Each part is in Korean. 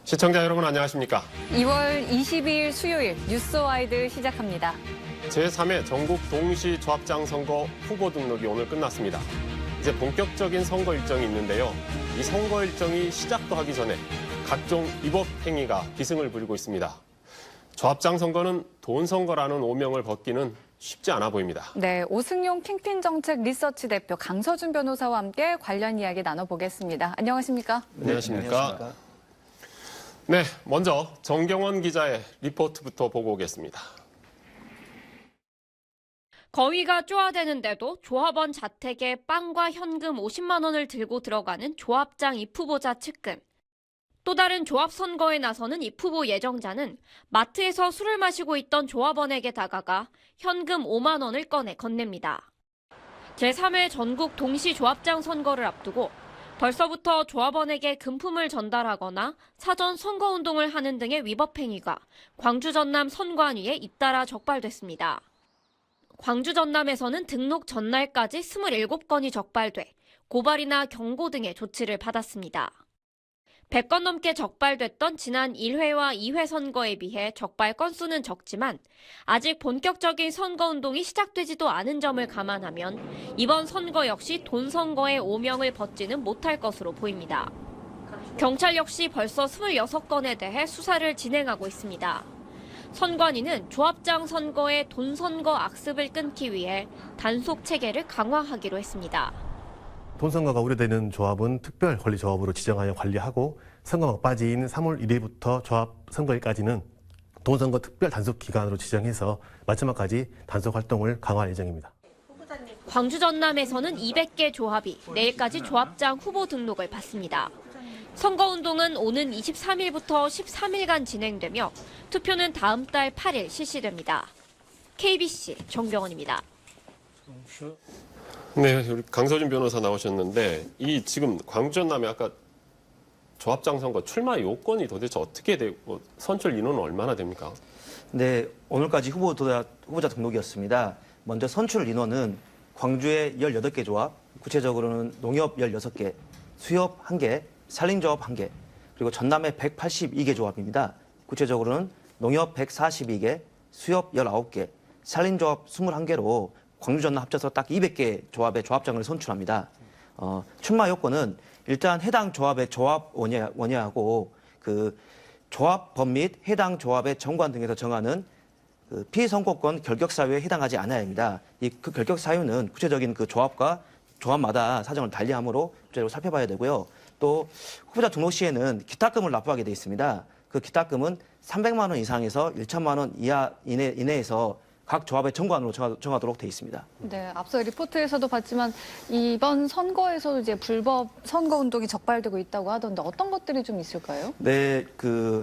시청자 여러분 안녕하십니까? 2월 22일 수요일 뉴스와이드 시작합니다. 제3회 전국 동시 조합장 선거 후보 등록이 오늘 끝났습니다. 이제 본격적인 선거 일정이 있는데요. 이 선거 일정이 시작도 하기 전에 각종 위법 행위가 기승을 부리고 있습니다. 조합장 선거는 돈 선거라는 오명을 벗기는 쉽지 않아 보입니다. 네, 오승용 핑핀 정책 리서치 대표 강서준 변호사와 함께 관련 이야기 나눠보겠습니다. 안녕하십니까? 안녕하십니까? 네, 먼저 정경원 기자의 리포트부터 보고 오겠습니다. 거위가 쪼아대는데도 조합원 자택에 빵과 현금 50만 원을 들고 들어가는 조합장 입 후보자 측근. 또 다른 조합 선거에 나서는 입 후보 예정자는 마트에서 술을 마시고 있던 조합원에게 다가가 현금 5만 원을 꺼내 건넵니다. 제3회 전국 동시 조합장 선거를 앞두고 벌써부터 조합원에게 금품을 전달하거나 사전 선거운동을 하는 등의 위법 행위가 광주 전남 선관위에 잇따라 적발됐습니다. 광주 전남에서는 등록 전날까지 27건이 적발돼 고발이나 경고 등의 조치를 받았습니다. 100건 넘게 적발됐던 지난 1회와 2회 선거에 비해 적발 건수는 적지만 아직 본격적인 선거운동이 시작되지도 않은 점을 감안하면 이번 선거 역시 돈 선거의 오명을 벗지는 못할 것으로 보입니다. 경찰 역시 벌써 26건에 대해 수사를 진행하고 있습니다. 선관위는 조합장 선거의 돈 선거 악습을 끊기 위해 단속 체계를 강화하기로 했습니다. 돈 선거가 우려되는 조합은 특별 권리 조합으로 지정하여 관리하고 선거 막바지인 3월 1일부터 조합 선거일까지는 돈 선거 특별 단속 기간으로 지정해서 마지막까지 단속 활동을 강화할 예정입니다. 광주 전남에서는 200개 조합이 내일까지 조합장 후보 등록을 받습니다. 선거운동은 오는 23일부터 13일간 진행되며 투표는 다음 달 8일 실시됩니다. KBC 정경원입니다. 네, 우리 강서준 변호사 나오셨는데 이 지금 광주 전남에 아까 조합장 선거 출마 요건이 도대체 어떻게 되고 선출 인원은 얼마나 됩니까? 네, 오늘까지 후보자 등록이었습니다. 먼저 선출 인원은 광주의 18개 조합, 구체적으로는 농협 16개, 수협 1개, 산림조합 1개, 그리고 전남의 182개 조합입니다. 구체적으로는 농협 142개, 수협 19개, 산림조합 21개로 광주 전남 합쳐서 딱 200개 조합의 조합장을 선출합니다. 출마 요건은 일단 해당 조합의 조합 원예하고 그 조합법 및 해당 조합의 정관 등에서 정하는 그 피선거권 결격 사유에 해당하지 않아야 합니다. 그 결격 사유는 구체적인 그 조합과 조합마다 사정을 달리하므로 구체적으로 살펴봐야 되고요. 또 후보자 등록 시에는 기타금을 납부하게 돼 있습니다. 그 기타금은 300만 원 이상에서 1천만 원 이내에서 각 조합의 정관으로 정하도록 돼 있습니다. 네, 앞서 리포트에서도 봤지만 이번 선거에서도 이제 불법 선거 운동이 적발되고 있다고 하던데 어떤 것들이 좀 있을까요? 네,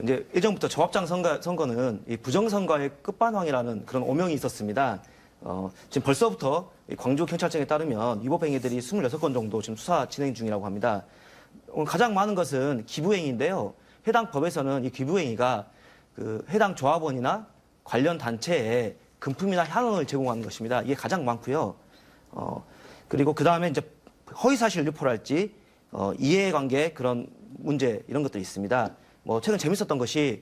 이제 예전부터 조합장 선거는 이 부정선거의 끝판왕이라는 그런 오명이 있었습니다. 지금 벌써부터 광주 경찰청에 따르면 위법 행위들이 26건 정도 지금 수사 진행 중이라고 합니다. 가장 많은 것은 기부행위인데요. 해당 법에서는 이 기부행위가 그 해당 조합원이나 관련 단체에 금품이나 향응을 제공하는 것입니다. 이게 가장 많고요. 그리고 그 다음에 이제 허위사실 유포랄지 이해관계 그런 문제 이런 것들이 있습니다. 뭐 최근 재밌었던 것이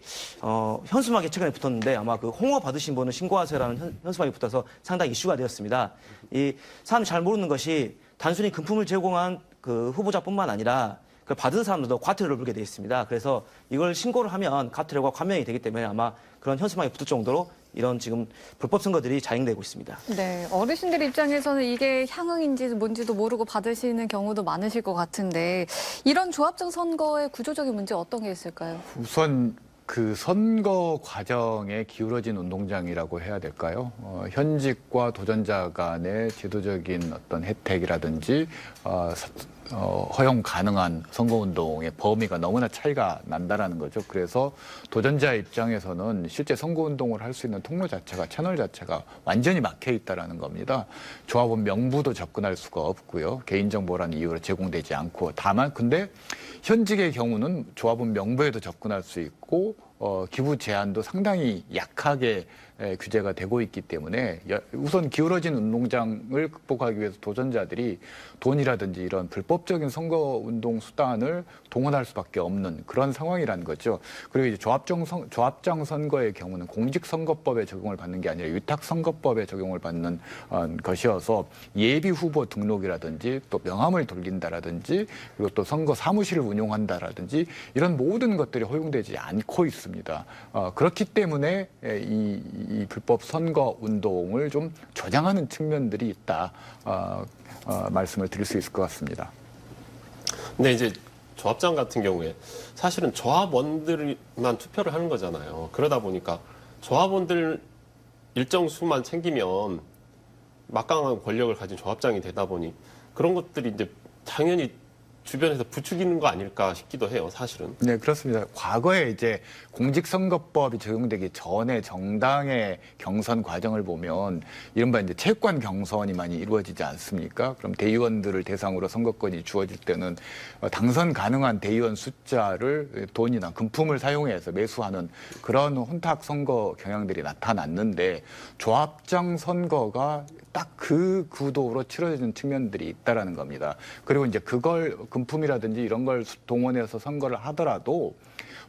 현수막에 최근에 붙었는데 아마 그 홍어 받으신 분은 신고하세요라는 현수막이 붙어서 상당히 이슈가 되었습니다. 이 사람이 잘 모르는 것이 단순히 금품을 제공한 그 후보자뿐만 아니라 그 받은 사람들도 과태료를 물게 되어 있습니다. 그래서 이걸 신고를 하면 과태료가 감면이 되기 때문에 아마 그런 현수막이 붙을 정도로 이런 지금 불법 선거들이 자행되고 있습니다. 네, 어르신들 입장에서는 이게 향응인지 뭔지도 모르고 받으시는 경우도 많으실 것 같은데 이런 조합장 선거의 구조적인 문제 어떤 게 있을까요? 우선 그 선거 과정에 기울어진 운동장이라고 해야 될까요? 현직과 도전자 간의 제도적인 어떤 혜택이라든지 허용 가능한 선거운동의 범위가 너무나 차이가 난다라는 거죠. 그래서 도전자 입장에서는 실제 선거운동을 할 수 있는 통로 자체가, 채널 자체가 완전히 막혀 있다라는 겁니다. 조합원 명부도 접근할 수가 없고요. 개인정보라는 이유로 제공되지 않고. 다만 근데 현직의 경우는 조합원 명부에도 접근할 수 있고 기부 제한도 상당히 약하게 규제가 되고 있기 때문에 우선 기울어진 운동장을 극복하기 위해서 도전자들이 돈이라든지 이런 불법적인 선거운동 수단을 동원할 수밖에 없는 그런 상황이라는 거죠. 그리고 이제 조합장 선거의 경우는 공직선거법에 적용을 받는 게 아니라 위탁선거법에 적용을 받는 것이어서 예비 후보 등록이라든지 또 명함을 돌린다라든지 그리고 또 선거 사무실을 운용한다라든지 이런 모든 것들이 허용되지 않고 있습니다. 그렇기 때문에 이 불법 선거 운동을 좀 조장하는 측면들이 있다 말씀을 드릴 수 있을 것 같습니다. 근데 이제 조합장 같은 경우에 사실은 조합원들만 투표를 하는 거잖아요. 그러다 보니까 조합원들 일정 수만 챙기면 막강한 권력을 가진 조합장이 되다 보니 그런 것들이 이제 당연히 주변에서 부추기는 거 아닐까 싶기도 해요, 사실은. 네, 그렇습니다. 과거에 이제 공직선거법이 적용되기 전에 정당의 경선 과정을 보면 이른바 이제 체육관 경선이 많이 이루어지지 않습니까? 그럼 대의원들을 대상으로 선거권이 주어질 때는 당선 가능한 대의원 숫자를 돈이나 금품을 사용해서 매수하는 그런 혼탁 선거 경향들이 나타났는데 조합장 선거가 딱 그 구도로 치러지는 측면들이 있다라는 겁니다. 그리고 이제 그걸 금품이라든지 이런 걸 동원해서 선거를 하더라도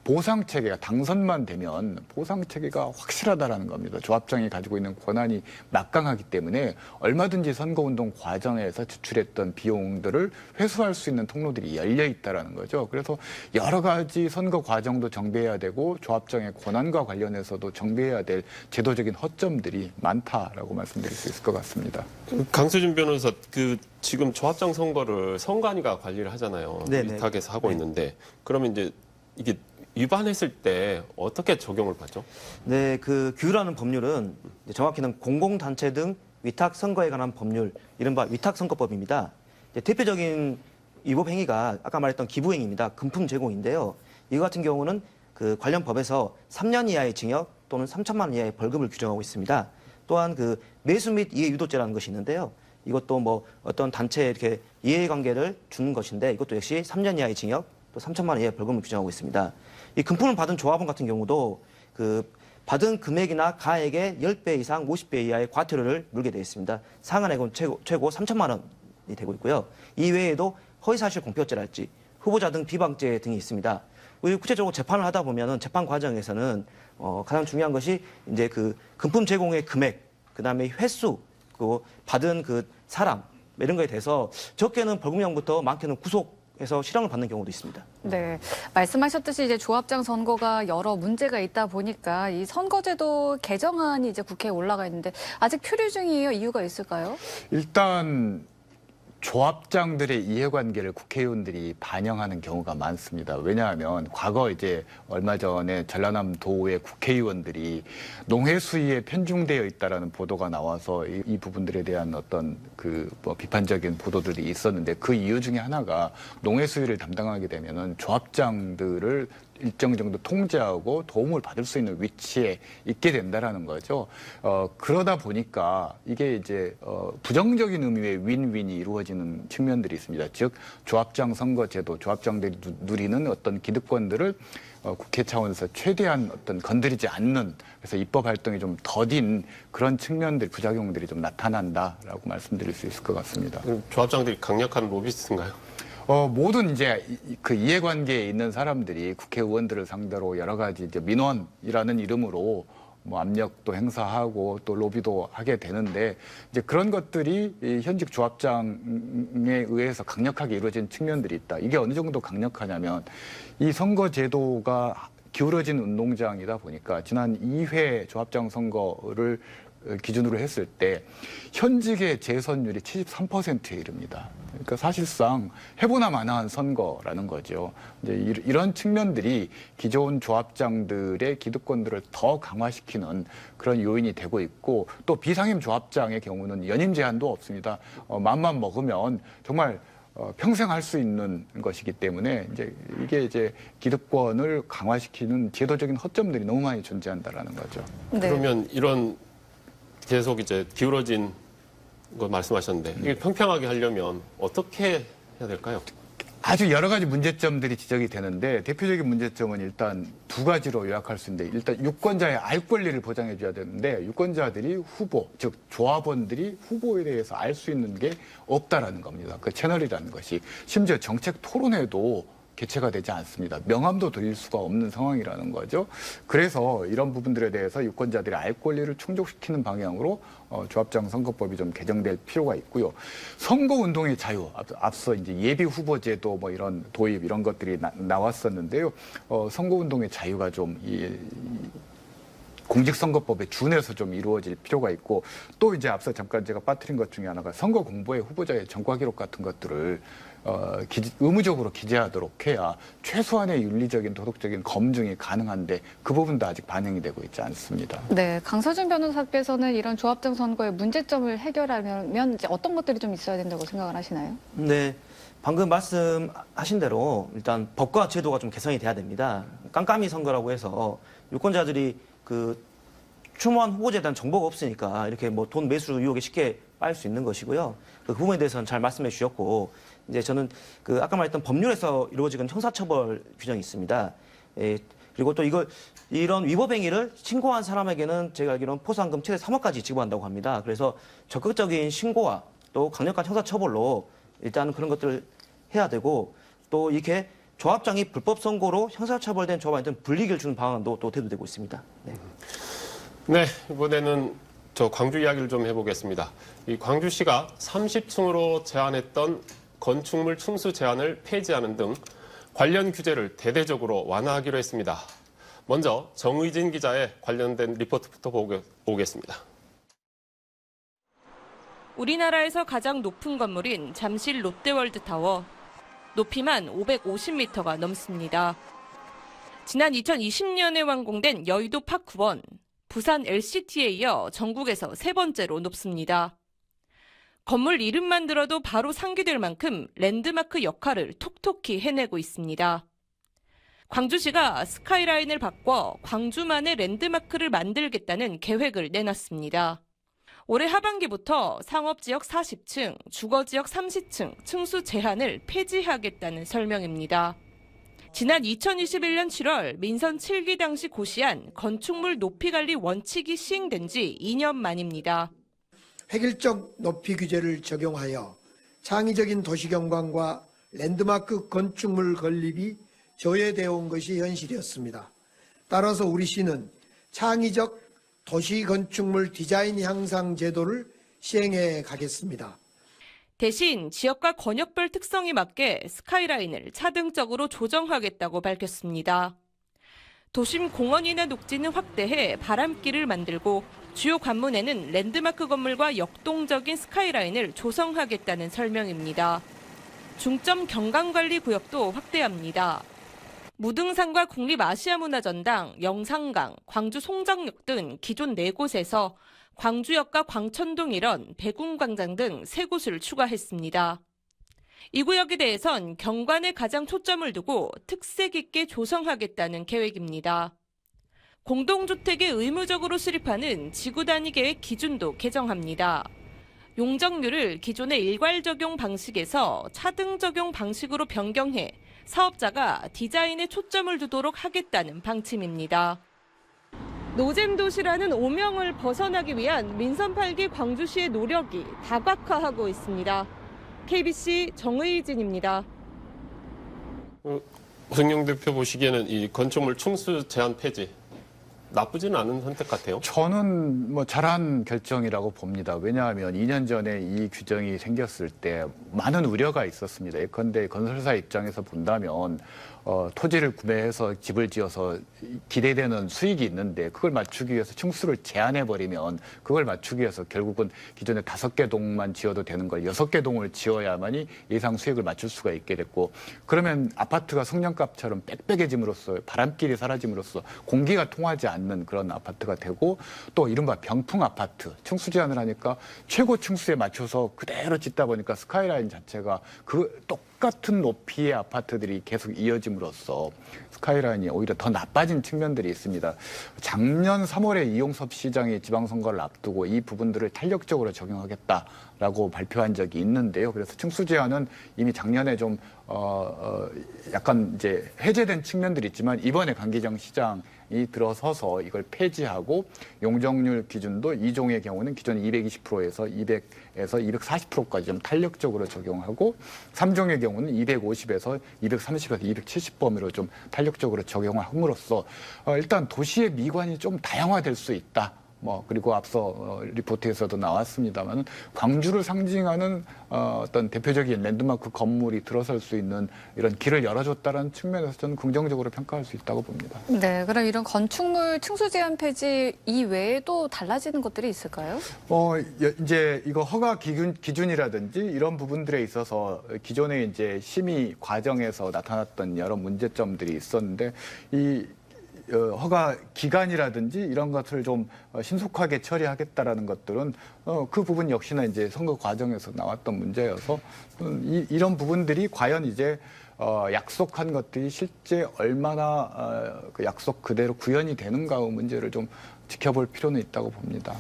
보상 체계가 당선만 되면 보상 체계가 확실하다라는 겁니다. 조합장이 가지고 있는 권한이 막강하기 때문에 얼마든지 선거운동 과정에서 지출했던 비용들을 회수할 수 있는 통로들이 열려 있다라는 거죠. 그래서 여러 가지 선거 과정도 정비해야 되고 조합장의 권한과 관련해서도 정비해야 될 제도적인 허점들이 많다라고 말씀드릴 수 있을 것 같습니다. 강수진 변호사, 지금 조합장 선거를 선관위가 관리를 하잖아요. 네네. 위탁에서 하고 있는데 그러면 이제 이게 위반했을 때 어떻게 적용을 받죠? 네, 그 규율하는 법률은 이제 정확히는 공공단체 등 위탁 선거에 관한 법률, 이른바 위탁선거법입니다. 이제 대표적인 위법 행위가 아까 말했던 기부행위입니다. 금품 제공인데요. 이거 같은 경우는 그 관련 법에서 3년 이하의 징역 또는 3천만 원 이하의 벌금을 규정하고 있습니다. 또한 그 매수 및 이해 유도죄라는 것이 있는데요. 이것도 뭐 어떤 단체에 이렇게 이해관계를 주는 것인데 이것도 역시 3년 이하의 징역 또 3천만 원 이하의 벌금을 규정하고 있습니다. 이 금품을 받은 조합원 같은 경우도 그 받은 금액이나 가액의 10배 이상 50배 이하의 과태료를 물게 되어 있습니다. 상한액은 최고 3천만 원이 되고 있고요. 이 외에도 허위사실 공표죄랄지 후보자 등 비방죄 등이 있습니다. 우리 구체적으로 재판을 하다 보면은 재판 과정에서는 가장 중요한 것이 이제 그 금품 제공의 금액, 그다음에 횟수, 그 받은 그 사람 이런 거에 대해서 적게는 벌금형부터 많게는 구속해서 실형을 받는 경우도 있습니다. 네, 말씀하셨듯이 이제 조합장 선거가 여러 문제가 있다 보니까 이 선거제도 개정안이 이제 국회에 올라가 있는데 아직 표류 중이에요. 이유가 있을까요? 일단 조합장들의 이해관계를 국회의원들이 반영하는 경우가 많습니다. 왜냐하면 과거 이제 얼마 전에 전라남도의 국회의원들이 농해 수위에 편중되어 있다라는 보도가 나와서 이 부분들에 대한 어떤 뭐 비판적인 보도들이 있었는데 그 이유 중에 하나가 농해 수위를 담당하게 되면은 조합장들을 일정 정도 통제하고 도움을 받을 수 있는 위치에 있게 된다라는 거죠. 그러다 보니까 이게 이제 부정적인 의미의 윈윈이 이루어지는 측면들이 있습니다. 즉 조합장 선거제도, 조합장들이 누리는 어떤 기득권들을 국회 차원에서 최대한 어떤 건드리지 않는, 그래서 입법 활동이 좀 더딘 그런 측면들, 부작용들이 좀 나타난다라고 말씀드릴 수 있을 것 같습니다. 조합장들이 강력한 로비스트인가요? 모든 이제 그 이해관계에 있는 사람들이 국회의원들을 상대로 여러 가지 이제 민원이라는 이름으로 뭐 압력도 행사하고 또 로비도 하게 되는데 이제 그런 것들이 이 현직 조합장에 의해서 강력하게 이루어진 측면들이 있다. 이게 어느 정도 강력하냐면 이 선거제도가 기울어진 운동장이다 보니까 지난 2회 조합장 선거를 기준으로 했을 때 현직의 재선율이 73%에 이릅니다. 그러니까 사실상 해보나 마나한 선거라는 거죠. 이제 이런 측면들이 기존 조합장들의 기득권들을 더 강화시키는 그런 요인이 되고 있고 또 비상임 조합장의 경우는 연임 제한도 없습니다. 맘만 먹으면 정말 평생 할 수 있는 것이기 때문에 이게 이제 기득권을 강화시키는 제도적인 허점들이 너무 많이 존재한다라는 거죠. 네. 그러면 이런 계속 이제 기울어진 거 말씀하셨는데 이게 평평하게 하려면 어떻게 해야 될까요? 아주 여러 가지 문제점들이 지적이 되는데 대표적인 문제점은 일단 두 가지로 요약할 수 있는데 일단 유권자의 알 권리를 보장해 줘야 되는데 유권자들이 후보, 즉 조합원들이 후보에 대해서 알 수 있는 게 없다라는 겁니다. 그 채널이라는 것이 심지어 정책 토론회도 개최가 되지 않습니다. 명함도 드릴 수가 없는 상황이라는 거죠. 그래서 이런 부분들에 대해서 유권자들의 알 권리를 충족시키는 방향으로 조합장 선거법이 좀 개정될 필요가 있고요. 선거운동의 자유, 앞서 이제 예비 후보제도 뭐 이런 도입 이런 것들이 나왔었는데요. 선거운동의 자유가 좀 공직선거법에 준해서 좀 이루어질 필요가 있고 또 이제 앞서 잠깐 제가 빠뜨린 것 중에 하나가 선거 공보에 후보자의 전과 기록 같은 것들을 의무적으로 기재하도록 해야 최소한의 윤리적인 도덕적인 검증이 가능한데 그 부분도 아직 반영이 되고 있지 않습니다. 네, 강서준 변호사께서는 이런 조합장 선거의 문제점을 해결하려면 이제 어떤 것들이 좀 있어야 된다고 생각을 하시나요? 네. 방금 말씀하신 대로 일단 법과 제도가 좀 개선이 돼야 됩니다. 깜깜이 선거라고 해서 유권자들이 그 추모한 후보자에 대한 정보가 없으니까 이렇게 뭐 돈 매수 의혹에 쉽게 빠질 수 있는 것이고요. 그 부분에 대해서는 잘 말씀해 주셨고 이제 저는 그 아까 말했던 법률에서 이루어지는 형사처벌 규정이 있습니다. 그리고 또 이런 위법 행위를 신고한 사람에게는 제가 알기로는 포상금 최대 3억까지 지급한다고 합니다. 그래서 적극적인 신고와 또 강력한 형사처벌로 일단은 그런 것들을 해야 되고 또 이렇게 조합장이 불법 선고로 형사처벌된 조합한테는 불이익을 주는 방안도 또 대두되고 있습니다. 네. 네, 이번에는 저 광주 이야기를 좀 해보겠습니다. 이 광주시가 30층으로 제한했던 건축물 층수 제한을 폐지하는 등 관련 규제를 대대적으로 완화하기로 했습니다. 먼저 정의진 기자의 관련된 리포트부터 보겠습니다. 우리나라에서 가장 높은 건물인 잠실 롯데월드타워. 높이만 550m가 넘습니다. 지난 2020년에 완공된 여의도 파크원, 부산 LCT에 이어 전국에서 세 번째로 높습니다. 건물 이름만 들어도 바로 상기될 만큼 랜드마크 역할을 톡톡히 해내고 있습니다. 광주시가 스카이라인을 바꿔 광주만의 랜드마크를 만들겠다는 계획을 내놨습니다. 올해 하반기부터 상업지역 40층, 주거지역 30층 층수 제한을 폐지하겠다는 설명입니다. 지난 2021년 7월 민선 7기 당시 고시한 건축물 높이관리 원칙이 시행된 지 2년 만입니다. 획일적 높이 규제를 적용하여 창의적인 도시경관과 랜드마크 건축물 건립이 저해되어 온 것이 현실이었습니다. 따라서 우리 시는 창의적 도시건축물 디자인 향상 제도를 시행해 가겠습니다. 대신 지역과 권역별 특성에 맞게 스카이라인을 차등적으로 조정하겠다고 밝혔습니다. 도심 공원이나 녹지는 확대해 바람길을 만들고 주요 관문에는 랜드마크 건물과 역동적인 스카이라인을 조성하겠다는 설명입니다. 중점 경관관리구역도 확대합니다. 무등산과 국립아시아문화전당, 영산강, 광주 송정역 등 기존 4곳에서 광주역과 광천동 일원, 백운광장 등 3곳을 추가했습니다. 이 구역에 대해선 경관에 가장 초점을 두고 특색 있게 조성하겠다는 계획입니다. 공동주택에 의무적으로 수립하는 지구단위 계획 기준도 개정합니다. 용적률을 기존의 일괄 적용 방식에서 차등 적용 방식으로 변경해 사업자가 디자인에 초점을 두도록 하겠다는 방침입니다. 노잼 도시라는 오명을 벗어나기 위한 민선 8기 광주시의 노력이 다각화하고 있습니다. KBC 정의진입니다. 오승용 대표 보시기에는 이 건축물 층수 제한 폐지 나쁘지는 않은 선택 같아요. 저는 뭐 잘한 결정이라고 봅니다. 왜냐하면 2년 전에 이 규정이 생겼을 때 많은 우려가 있었습니다. 예컨대 건설사 입장에서 본다면 토지를 구매해서 집을 지어서 기대되는 수익이 있는데 그걸 맞추기 위해서 층수를 제한해버리면 그걸 맞추기 위해서 결국은 기존에 5개 동만 지어도 되는 걸 6개 동을 지어야만이 예상 수익을 맞출 수가 있게 됐고 그러면 아파트가 성년값처럼 빽빽해짐으로써 바람길이 사라짐으로써 공기가 통하지 않는 받는 그런 아파트가 되고 또 이른바 병풍 아파트 층수 제한을 하니까 최고 층수에 맞춰서 그대로 짓다 보니까 스카이라인 자체가 그 똑같은 높이의 아파트들이 계속 이어짐으로써 스카이라인이 오히려 더 나빠진 측면들이 있습니다. 작년 3월에 이용섭 시장이 지방선거를 앞두고 이 부분들을 탄력적으로 적용하겠다라고 발표한 적이 있는데요. 그래서 층수 제한은 이미 작년에 좀 약간 이제 해제된 측면들이 있지만 이번에 강기정 시장이 들어서서 이걸 폐지하고 용적률 기준도 2종의 경우는 기존 220%에서 200에서 240%까지 좀 탄력적으로 적용하고 3종의 경우는 250에서 230에서 270 범위로 좀 탄력적으로 적용함으로써 일단 도시의 미관이 좀 다양화될 수 있다. 그리고 앞서 리포트에서도 나왔습니다만 광주를 상징하는 어떤 대표적인 랜드마크 건물이 들어설 수 있는 이런 길을 열어줬다는 측면에서 저는 긍정적으로 평가할 수 있다고 봅니다. 네, 그럼 이런 건축물 층수 제한 폐지 이외에도 달라지는 것들이 있을까요? 이제 이거 허가 기준이라든지 이런 부분들에 있어서 기존에 이제 심의 과정에서 나타났던 여러 문제점들이 있었는데 이 허가 기간이라든지 이런 것을 좀 신속하게 처리하겠다라는 것들은 그 부분 역시나 이제 선거 과정에서 나왔던 문제여서 이런 부분들이 과연 이제 약속한 것들이 실제 얼마나 그 약속 그대로 구현이 되는가의 문제를 좀 지켜볼 필요는 있다고 봅니다.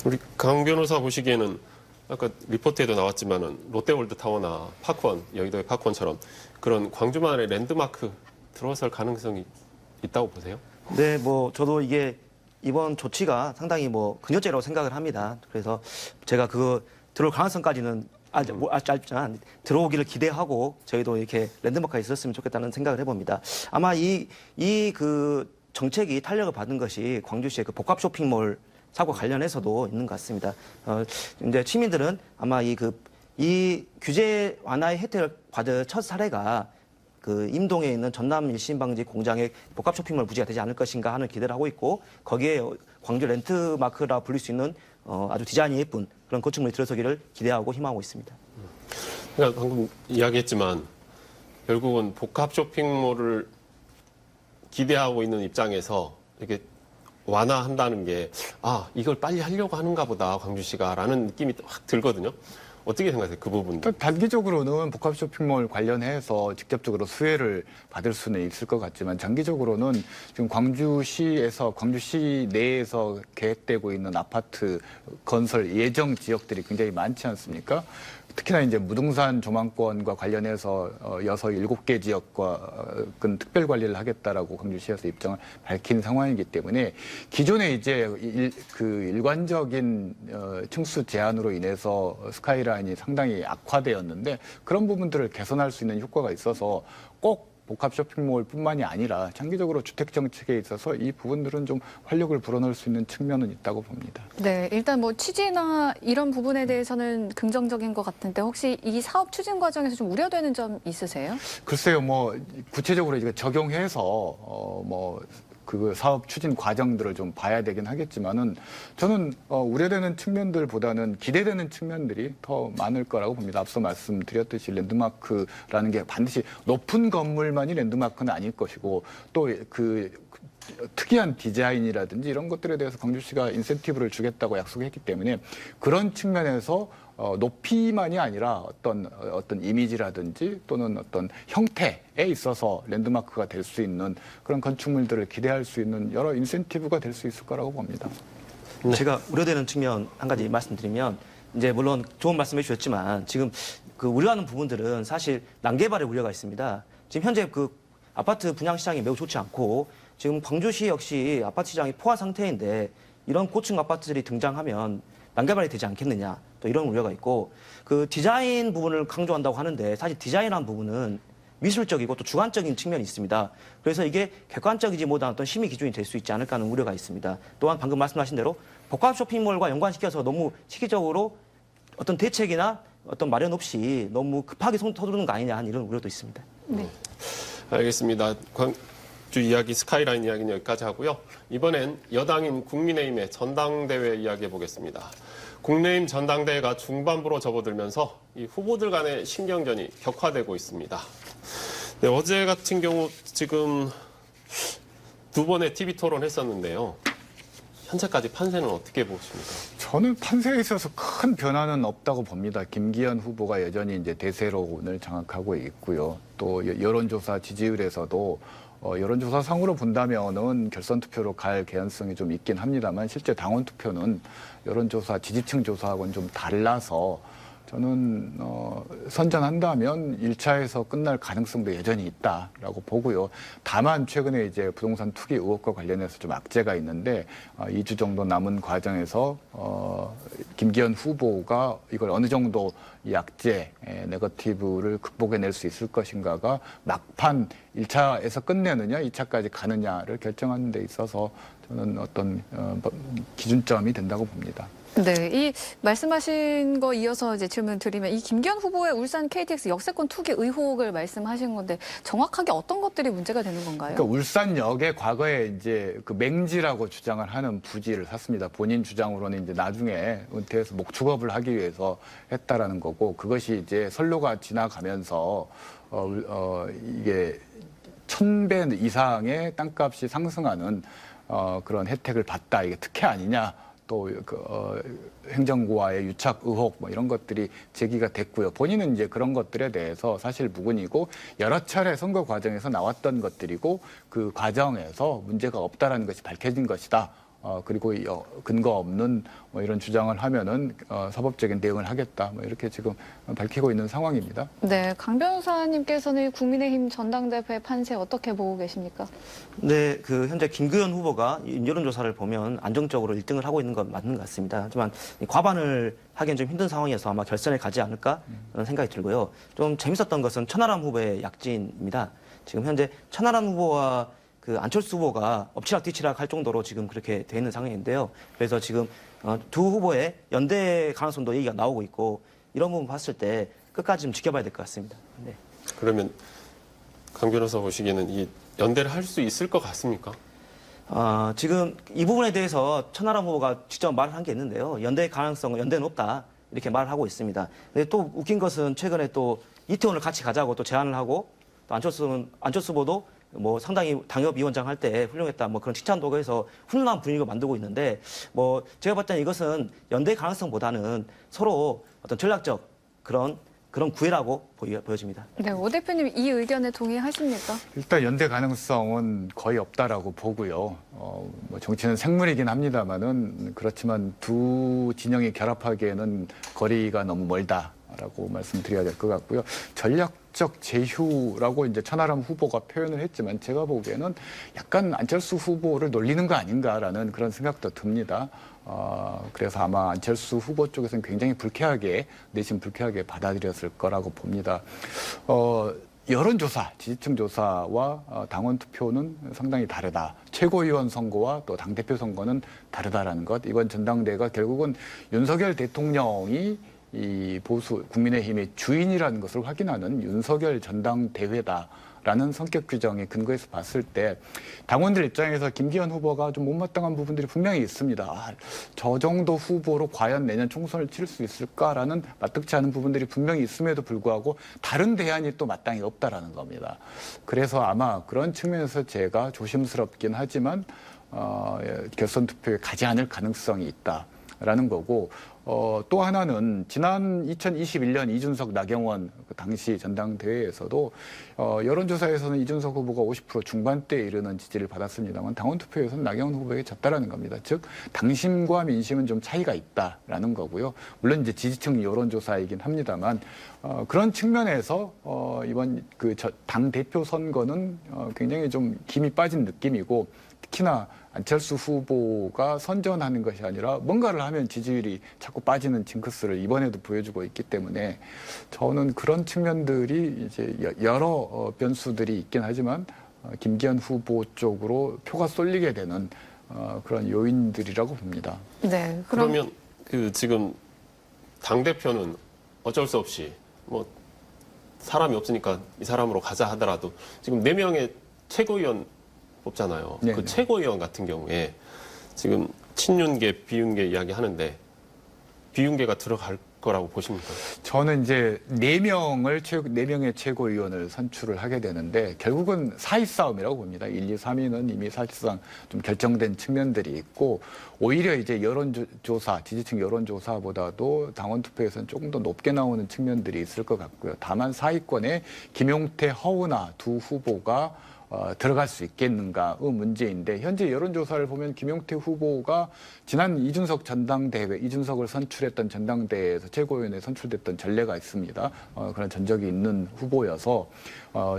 우리 강 변호사 보시기에는 아까 리포트에도 나왔지만은 롯데월드타워나 파크원, 여의도의 파크원처럼 그런 광주만의 랜드마크 들어설 가능성이 있다고 보세요? 네, 저도 이게 이번 조치가 상당히 근현재라고 생각을 합니다. 그래서 제가 그거 들어올 가능성까지는 짧지만 들어오기를 기대하고 저희도 이렇게 랜드마크가 있었으면 좋겠다는 생각을 해봅니다. 아마 그 정책이 탄력을 받은 것이 광주시의 그 복합 쇼핑몰 사고 관련해서도 있는 것 같습니다. 이제 시민들은 아마 이 규제 완화의 혜택을 받은 첫 사례가 그 임동에 있는 전남 일신방지 공장의 복합 쇼핑몰 부지가 되지 않을 것인가 하는 기대를 하고 있고 거기에 광주 랜드마크라 불릴 수 있는 아주 디자인이 예쁜 그런 건축물이 들어서기를 기대하고 희망하고 있습니다. 그러니까 방금 이야기했지만 결국은 복합 쇼핑몰을 기대하고 있는 입장에서 이렇게 완화한다는 게 이걸 빨리 하려고 하는가 보다 광주시가라는 느낌이 확 들거든요. 어떻게 생각하세요? 그 부분도. 단기적으로는 복합 쇼핑몰 관련해서 직접적으로 수혜를 받을 수는 있을 것 같지만 장기적으로는 지금 광주시 내에서 계획되고 있는 아파트 건설 예정 지역들이 굉장히 많지 않습니까? 특히나 이제 무등산 조망권과 관련해서 7개 지역과 특별 관리를 하겠다라고 광주시에서 입장을 밝힌 상황이기 때문에 기존에 이제 일관적인 층수 제한으로 인해서 스카이라인이 상당히 악화되었는데 그런 부분들을 개선할 수 있는 효과가 있어서 꼭 복합 쇼핑몰뿐만이 아니라 장기적으로 주택 정책에 있어서 이 부분들은 좀 활력을 불어넣을 수 있는 측면은 있다고 봅니다. 네, 일단 취지나 이런 부분에 대해서는 긍정적인 것 같은데 혹시 이 사업 추진 과정에서 좀 우려되는 점 있으세요? 글쎄요, 구체적으로 이거 적용해서 그 사업 추진 과정들을 좀 봐야 되긴 하겠지만은 저는 우려되는 측면들보다는 기대되는 측면들이 더 많을 거라고 봅니다. 앞서 말씀드렸듯이 랜드마크라는 게 반드시 높은 건물만이 랜드마크는 아닐 것이고 또 그 특이한 디자인이라든지 이런 것들에 대해서 광주시가 인센티브를 주겠다고 약속했기 때문에 그런 측면에서 높이만이 아니라 어떤 이미지라든지 또는 어떤 형태에 있어서 랜드마크가 될 수 있는 그런 건축물들을 기대할 수 있는 여러 인센티브가 될 수 있을 거라고 봅니다. 제가 우려되는 측면 한 가지 말씀드리면 이제 물론 좋은 말씀해 주셨지만 지금 그 우려하는 부분들은 사실 난개발의 우려가 있습니다. 지금 현재 그 아파트 분양 시장이 매우 좋지 않고 지금 광주시 역시 아파트 시장이 포화 상태인데 이런 고층 아파트들이 등장하면 난개발이 되지 않겠느냐 또 이런 우려가 있고 그 디자인 부분을 강조한다고 하는데 사실 디자인한 부분은 미술적이고 또 주관적인 측면이 있습니다. 그래서 이게 객관적이지 못한 어떤 심의 기준이 될 수 있지 않을까 하는 우려가 있습니다. 또한 방금 말씀하신 대로 복합 쇼핑몰과 연관시켜서 너무 시기적으로 어떤 대책이나 어떤 마련 없이 너무 급하게 손 터두는 거 아니냐 하는 이런 우려도 있습니다. 네. 알겠습니다. 광주 이야기, 스카이라인 이야기는 여기까지 하고요. 이번엔 여당인 국민의힘의 전당대회 이야기해 보겠습니다. 국민의힘 전당대회가 중반부로 접어들면서 이 후보들 간의 신경전이 격화되고 있습니다. 네, 어제 같은 경우 지금 두 번의 TV 토론했었는데요. 현재까지 판세는 어떻게 보십니까? 저는 판세에 있어서 큰 변화는 없다고 봅니다. 김기현 후보가 여전히 이제 대세론을 장악하고 있고요. 또 여론조사 지지율에서도 여론조사상으로 본다면은 결선 투표로 갈 개연성이 좀 있긴 합니다만 실제 당원 투표는 여론조사 지지층 조사하고는 좀 달라서 저는 선전한다면 1차에서 끝날 가능성도 여전히 있다라고 보고요. 다만 최근에 이제 부동산 투기 의혹과 관련해서 좀 악재가 있는데 2주 정도 남은 과정에서 김기현 후보가 이걸 어느 정도 이 악재 네거티브를 극복해낼 수 있을 것인가가 막판 1차에서 끝내느냐 2차까지 가느냐를 결정하는 데 있어서 저는 어떤 기준점이 된다고 봅니다. 네, 이 말씀하신 거 이어서 이제 질문 드리면 이 김기현 후보의 울산 KTX 역세권 투기 의혹을 말씀하신 건데 정확하게 어떤 것들이 문제가 되는 건가요? 그러니까 울산역에 과거에 이제 그 맹지라고 주장을 하는 부지를 샀습니다. 본인 주장으로는 이제 나중에 은퇴해서 목축업을 하기 위해서 했다라는 거고 그것이 이제 선로가 지나가면서 이게 1000배 이상의 땅값이 상승하는 그런 혜택을 받다. 이게 특혜 아니냐. 또 행정부와의 유착 의혹 뭐 이런 것들이 제기가 됐고요. 본인은 이제 그런 것들에 대해서 사실 무근이고 여러 차례 선거 과정에서 나왔던 것들이고 그 과정에서 문제가 없다라는 것이 밝혀진 것이다. 그리고 근거 없는 뭐 이런 주장을 하면은 사법적인 대응을 하겠다. 뭐 이렇게 지금 밝히고 있는 상황입니다. 네, 강 변호사님께서는 국민의힘 전당대회 판세 어떻게 보고 계십니까? 네, 그 현재 김기현 후보가 여론조사를 보면 안정적으로 1등을 하고 있는 건 맞는 것 같습니다. 하지만 과반을 하기엔 좀 힘든 상황이어서 아마 결선에 가지 않을까 그런 생각이 들고요. 좀 재밌었던 것은 천하람 후보의 약진입니다. 지금 현재 천하람 후보와 그 안철수 후보가 엎치락뒤치락 할 정도로 지금 그렇게 돼 있는 상황인데요. 그래서 지금 두 후보의 연대 가능성도 얘기가 나오고 있고 이런 부분 봤을 때 끝까지 좀 지켜봐야 될 것 같습니다. 네. 그러면 강 변호사 보시기에는 이 연대를 할 수 있을 것 같습니까? 지금 이 부분에 대해서 천하람 후보가 직접 말을 한 게 있는데요. 연대 가능성은 연대는 없다 이렇게 말을 하고 있습니다. 근데 또 웃긴 것은 최근에 또 이태원을 같이 가자고 또 제안을 하고 또 안철수 후보도 뭐 상당히 당협위원장 할 때 훌륭했다 뭐 그런 칭찬도 해서 훈훈한 분위기를 만들고 있는데 뭐 제가 봤을 때 이것은 연대 가능성보다는 서로 어떤 전략적 그런 구애라고 보여집니다. 네, 오 대표님 이 의견에 동의하십니까? 일단 연대 가능성은 거의 없다라고 보고요. 뭐 정치는 생물이긴 합니다만은 그렇지만 두 진영이 결합하기에는 거리가 너무 멀다라고 말씀드려야 될 것 같고요. 전략적 제휴라고 이제 천하람 후보가 표현을 했지만 제가 보기에는 약간 안철수 후보를 놀리는 거 아닌가라는 그런 생각도 듭니다. 그래서 아마 안철수 후보 쪽에서는 굉장히 내심 불쾌하게 받아들였을 거라고 봅니다. 여론조사, 지지층 조사와 당원 투표는 상당히 다르다. 최고위원 선거와 또 당대표 선거는 다르다라는 것. 이번 전당대회가 결국은 윤석열 대통령이 이 보수 국민의힘의 주인이라는 것을 확인하는 윤석열 전당대회다라는 성격 규정에 근거해서 봤을 때 당원들 입장에서 김기현 후보가 좀 못마땅한 부분들이 분명히 있습니다. 저 정도 후보로 과연 내년 총선을 치를 수 있을까라는 마땅치 않은 부분들이 분명히 있음에도 불구하고 다른 대안이 또 마땅히 없다라는 겁니다. 그래서 아마 그런 측면에서 제가 조심스럽긴 하지만 결선 투표에 가지 않을 가능성이 있다라는 거고 또 하나는 지난 2021년 이준석 나경원 그 당시 전당대회에서도 여론조사에서는 이준석 후보가 50% 중반대에 이르는 지지를 받았습니다만 당원 투표에서는 나경원 후보에게 졌다라는 겁니다. 즉 당심과 민심은 좀 차이가 있다라는 거고요. 물론 이제 지지층 여론조사이긴 합니다만 그런 측면에서 이번 그 당 대표 선거는 굉장히 좀 힘이 빠진 느낌이고 특히나 안철수 후보가 선전하는 것이 아니라 뭔가를 하면 지지율이 자꾸 빠지는 징크스를 이번에도 보여주고 있기 때문에 저는 그런 측면들이 이제 여러 변수들이 있긴 하지만 김기현 후보 쪽으로 표가 쏠리게 되는 그런 요인들이라고 봅니다. 네, 그러면 그 지금 당 대표는 어쩔 수 없이 뭐 사람이 없으니까 이 사람으로 가자 하더라도 지금 4명의 최고위원 뽑잖아요. 네네. 그 최고위원 같은 경우에 지금 친윤계, 비윤계 이야기 하는데 비윤계가 들어갈 거라고 보십니까? 저는 이제 4명의 최고위원을 선출을 하게 되는데 결국은 사이 싸움이라고 봅니다. 1, 2, 3위는 이미 사실상 좀 결정된 측면들이 있고 오히려 이제 여론조사, 지지층 여론조사보다도 당원 투표에서는 조금 더 높게 나오는 측면들이 있을 것 같고요. 다만 상위권에 김용태, 허은하 두 후보가 들어갈 수 있겠는가의 문제인데 현재 여론조사를 보면 김용태 후보가 지난 이준석을 선출했던 전당대회에서 최고위원에 선출됐던 전례가 있습니다. 그런 전적이 있는 후보여서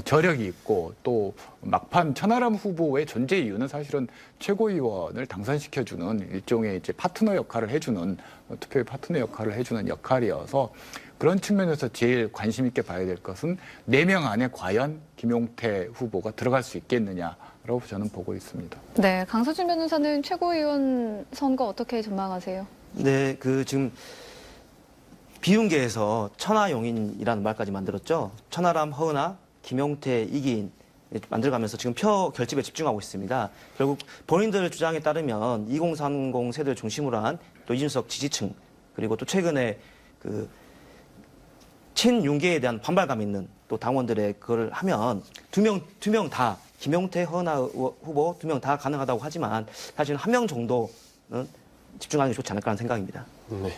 저력이 있고 또 막판 천하람 후보의 존재 이유는 사실은 최고위원을 당선시켜주는 일종의 이제 파트너 역할을 해주는 투표의 파트너 역할을 해주는 역할이어서 그런 측면에서 제일 관심 있게 봐야 될 것은 4명 안에 과연 김용태 후보가 들어갈 수 있겠느냐라고 저는 보고 있습니다. 네, 강서준 변호사는 최고위원 선거 어떻게 전망하세요? 네, 지금 비운계에서 천하용인이라는 말까지 만들었죠. 천하람, 허은하, 김용태, 이기인 만들어가면서 지금 표 결집에 집중하고 있습니다. 결국 본인들 주장에 따르면 2030 세대를 중심으로 한 또 이준석 지지층 그리고 또 최근에 친윤계에 대한 반발감 있는 또 당원들의 그걸 하면 두 명 다 김용태, 허은하 후보 2명 다 가능하다고 하지만 사실은 1명 정도는 집중하는 게 좋지 않을까 하는 생각입니다. 네.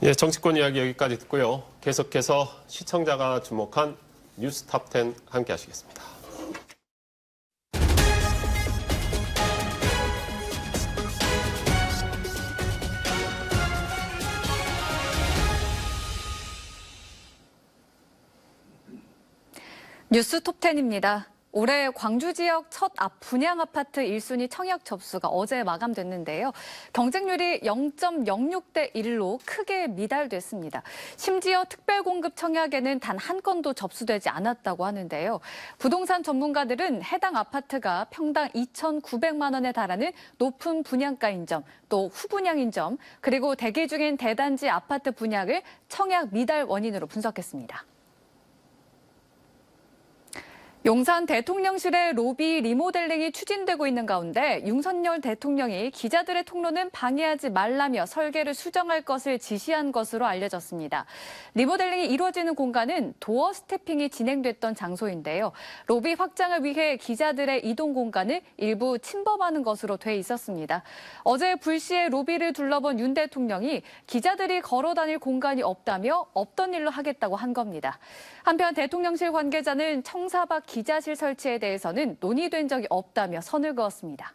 예, 정치권 이야기 여기까지 듣고요. 계속해서 시청자가 주목한 뉴스 탑10 함께 하시겠습니다. 뉴스 톱10입니다. 올해 광주 지역 첫 분양 아파트 1순위 청약 접수가 어제 마감됐는데요. 경쟁률이 0.06대 1로 크게 미달됐습니다. 심지어 특별공급 청약에는 단 한 건도 접수되지 않았다고 하는데요. 부동산 전문가들은 해당 아파트가 평당 2,900만 원에 달하는 높은 분양가인 점, 또 후분양인 점, 그리고 대기 중인 대단지 아파트 분양을 청약 미달 원인으로 분석했습니다. 용산 대통령실의 로비 리모델링이 추진되고 있는 가운데 윤석열 대통령이 기자들의 통로는 방해하지 말라며 설계를 수정할 것을 지시한 것으로 알려졌습니다. 리모델링이 이루어지는 공간은 도어 스태핑이 진행됐던 장소인데요. 로비 확장을 위해 기자들의 이동 공간을 일부 침범하는 것으로 돼 있었습니다. 어제 불시에 로비를 둘러본 윤 대통령이 기자들이 걸어 다닐 공간이 없다며 없던 일로 하겠다고 한 겁니다. 한편 대통령실 관계자는 청사 밖 기자실 설치에 대해서는 논의된 적이 없다며 선을 그었습니다.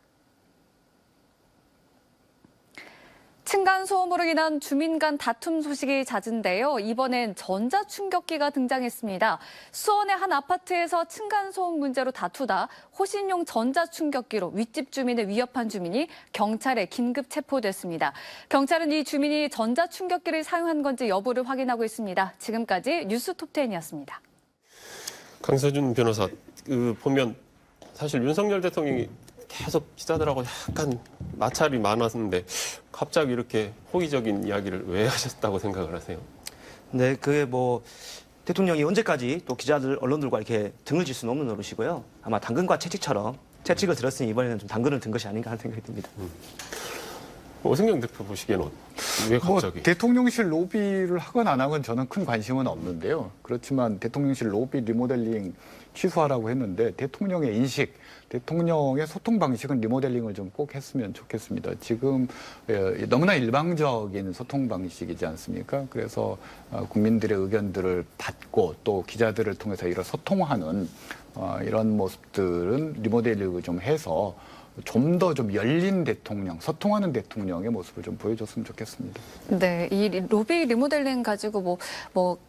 층간소음으로 인한 주민 간 다툼 소식이 잦은데요. 이번엔 전자충격기가 등장했습니다. 수원의 한 아파트에서 층간소음 문제로 다투다 호신용 전자충격기로 윗집 주민을 위협한 주민이 경찰에 긴급 체포됐습니다. 경찰은 이 주민이 전자충격기를 사용한 건지 여부를 확인하고 있습니다. 지금까지 뉴스 톱10이었습니다. 강서준 변호사, 보면 사실 윤석열 대통령이 계속 기자들하고 약간 마찰이 많았는데 갑자기 이렇게 호의적인 이야기를 왜 하셨다고 생각을 하세요? 네, 그게 대통령이 언제까지 또 기자들, 언론들과 이렇게 등을 질 수는 없는 노릇이고요. 아마 당근과 채찍처럼 채찍을 들었으니 이번에는 좀 당근을 든 것이 아닌가 하는 생각이 듭니다. 오승경 대표 보시기에는 왜 갑자기? 대통령실 로비를 하건 안 하건 저는 큰 관심은 없는데요. 그렇지만 대통령실 로비 리모델링 취소하라고 했는데 대통령의 인식, 대통령의 소통 방식은 리모델링을 좀 꼭 했으면 좋겠습니다. 지금 너무나 일방적인 소통 방식이지 않습니까? 그래서 국민들의 의견들을 받고 또 기자들을 통해서 이런 소통하는 이런 모습들은 리모델링을 좀 해서 좀 더 좀 열린 대통령, 소통하는 대통령의 모습을 좀 보여줬으면 좋겠습니다. 네, 이 로비 리모델링 가지고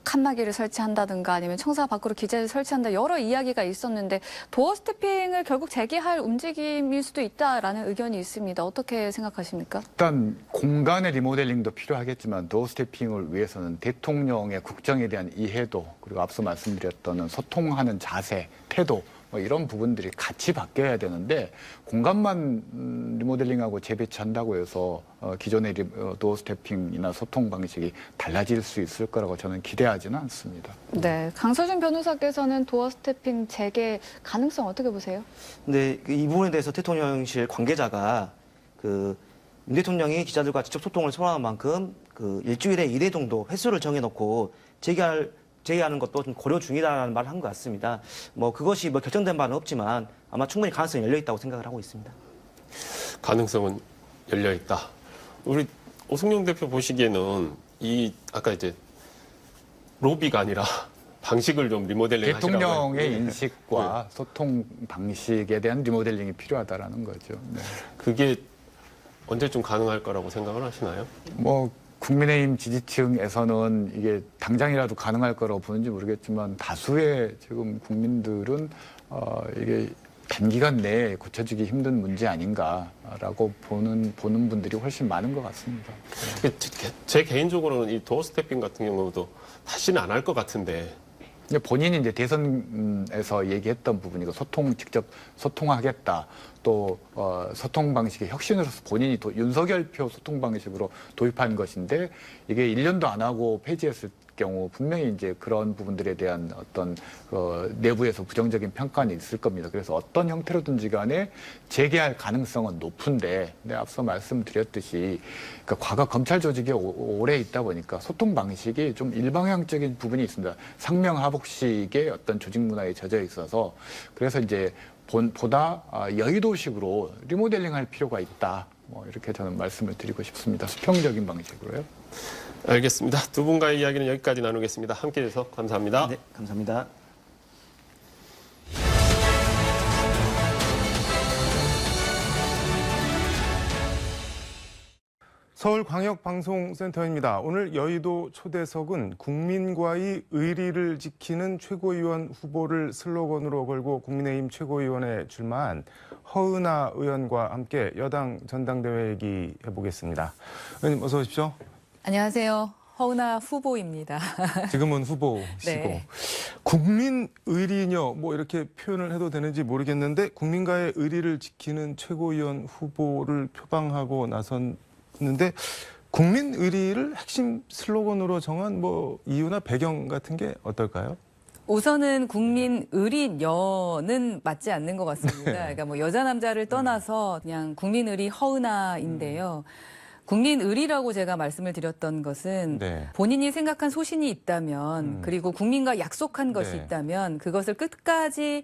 칸막이를 설치한다든가 아니면 청사 밖으로 기자를 설치한다 여러 이야기가 있었는데 도어 스태핑을 결국 재개할 움직임일 수도 있다라는 의견이 있습니다. 어떻게 생각하십니까? 일단 공간의 리모델링도 필요하겠지만 도어 스태핑을 위해서는 대통령의 국정에 대한 이해도 그리고 앞서 말씀드렸던 소통하는 자세, 태도 이런 부분들이 같이 바뀌어야 되는데 공간만 리모델링하고 재배치한다고 해서 기존의 도어 스태핑이나 소통 방식이 달라질 수 있을 거라고 저는 기대하지는 않습니다. 네, 강서준 변호사께서는 도어 스태핑 재개 가능성 어떻게 보세요? 근데 이 부분에 대해서 대통령실 관계자가 문 대통령이 기자들과 직접 소통을 선언한 만큼 그 일주일에 1회 정도 횟수를 정해놓고 제기하는 것도 좀 고려 중이다라는 말을 한 것 같습니다. 뭐 그것이 뭐 결정된 바는 없지만 아마 충분히 가능성이 열려 있다고 생각을 하고 있습니다. 가능성은 열려 있다. 우리 오승용 대표 보시기에는 이 아까 이제 로비가 아니라 방식을 좀 리모델링 하시라고 대통령의 했는데 인식과 소통 방식에 대한 리모델링이 필요하다라는 거죠. 네. 그게 언제쯤 가능할 거라고 생각을 하시나요? 뭐 국민의힘 지지층에서는 이게 당장이라도 가능할 거라고 보는지 모르겠지만 다수의 지금 국민들은 이게 단기간 내에 고쳐지기 힘든 문제 아닌가라고 보는 분들이 훨씬 많은 것 같습니다. 제 개인적으로는 이 도어 스태핑 같은 경우도 다시는 안 할 것 같은데. 본인이 이제 대선에서 얘기했던 부분이고 직접 소통하겠다. 또 소통 방식의 혁신으로서 본인이 윤석열표 소통 방식으로 도입한 것인데 이게 1년도 안 하고 폐지했을 경우 분명히 이제 그런 부분들에 대한 어떤 내부에서 부정적인 평가는 있을 겁니다. 그래서 어떤 형태로든지 간에 재개할 가능성은 높은데 앞서 말씀드렸듯이 그러니까 과거 검찰 조직에 오래 있다 보니까 소통 방식이 좀 일방향적인 부분이 있습니다. 상명하복식의 어떤 조직 문화에 젖어 있어서 그래서 이제 보다 여의도식으로 리모델링할 필요가 있다. 뭐 이렇게 저는 말씀을 드리고 싶습니다. 수평적인 방식으로요. 알겠습니다. 두 분과의 이야기는 여기까지 나누겠습니다. 함께해 주셔서 감사합니다. 네, 감사합니다. 서울광역방송센터입니다. 오늘 여의도 초대석은 국민과의 의리를 지키는 최고위원 후보를 슬로건으로 걸고 국민의힘 최고위원에 출마한 허은하 의원과 함께 여당 전당대회 얘기해보겠습니다. 의원님 어서 오십시오. 안녕하세요. 허은하 후보입니다. 지금은 후보시고. 네. 국민 의리녀 뭐 이렇게 표현을 해도 되는지 모르겠는데 국민과의 의리를 지키는 최고위원 후보를 표방하고 나섰는데 국민 의리를 핵심 슬로건으로 정한 뭐 이유나 배경 같은 게 어떨까요? 우선은 국민 의리녀는 맞지 않는 것 같습니다. 그러니까 뭐 여자 남자를 떠나서 그냥 국민 의리 허은하인데요. 국민 의리라고 제가 말씀을 드렸던 것은 네. 본인이 생각한 소신이 있다면 그리고 국민과 약속한 것이 네. 있다면 그것을 끝까지